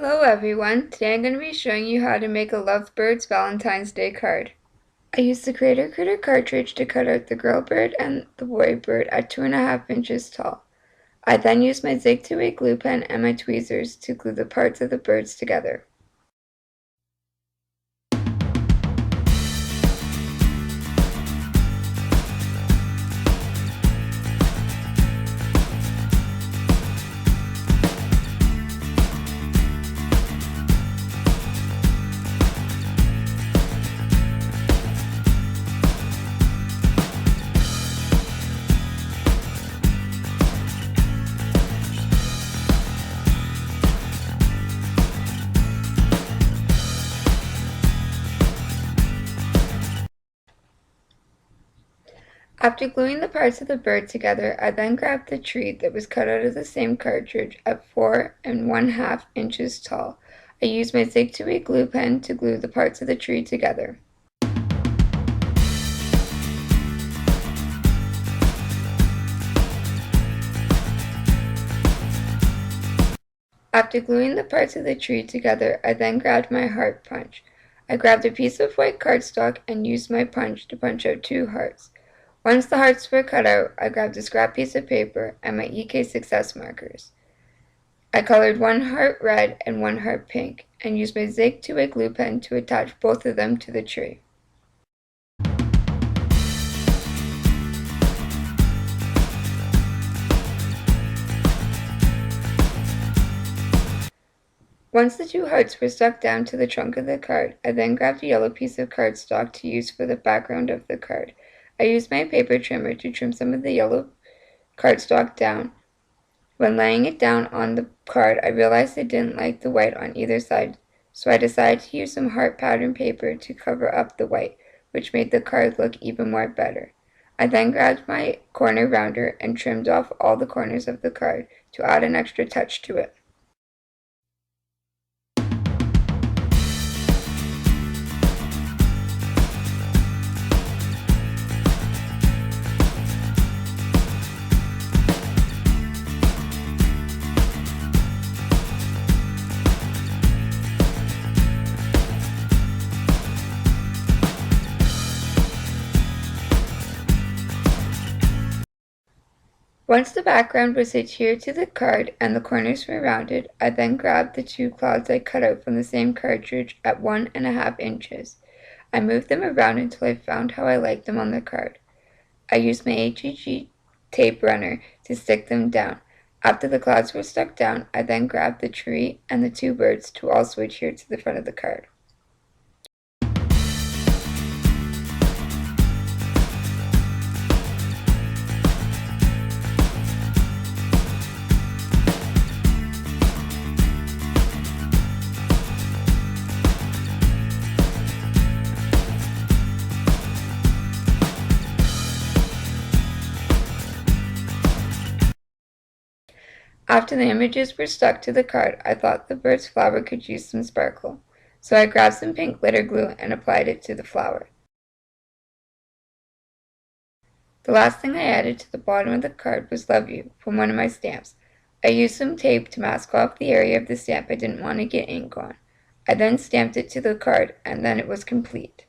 Hello everyone, today I'm going to be showing you how to make a Love Birds Valentine's Day card. I used the Creator Critter cartridge to cut out the girl bird and the boy bird at 2.5 inches tall. I then used my Zig 2-way glue pen and my tweezers to glue the parts of the birds together. After gluing the parts of the bird together, I then grabbed the tree that was cut out of the same cartridge at 4.5 inches tall. I used my Zig 2-way glue pen to glue the parts of the tree together. After gluing the parts of the tree together, I then grabbed my heart punch. I grabbed a piece of white cardstock and used my punch to punch out 2 hearts. Once the hearts were cut out, I grabbed a scrap piece of paper and my EK Success markers. I colored 1 heart red and 1 heart pink, and used my Zig 2-way glue pen to attach both of them to the tree. Once the 2 hearts were stuck down to the trunk of the card, I then grabbed a yellow piece of cardstock to use for the background of the card. I used my paper trimmer to trim some of the yellow cardstock down. When laying it down on the card, I realized I didn't like the white on either side, so I decided to use some heart pattern paper to cover up the white, which made the card look even more better. I then grabbed my corner rounder and trimmed off all the corners of the card to add an extra touch to it. Once the background was adhered to the card and the corners were rounded, I then grabbed the 2 clouds I cut out from the same cartridge at 1.5 inches. I moved them around until I found how I liked them on the card. I used my HG tape runner to stick them down. After the clouds were stuck down, I then grabbed the tree and the 2 birds to also adhere to the front of the card. After the images were stuck to the card, I thought the bird's flower could use some sparkle, so I grabbed some pink glitter glue and applied it to the flower. The last thing I added to the bottom of the card was "Love You" from one of my stamps. I used some tape to mask off the area of the stamp I didn't want to get ink on. I then stamped it to the card, and then it was complete.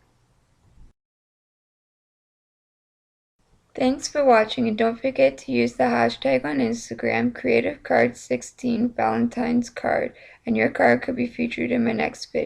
Thanks for watching, and don't forget to use the hashtag on Instagram, CreativeCard16 Valentine's Card, and your card could be featured in my next video.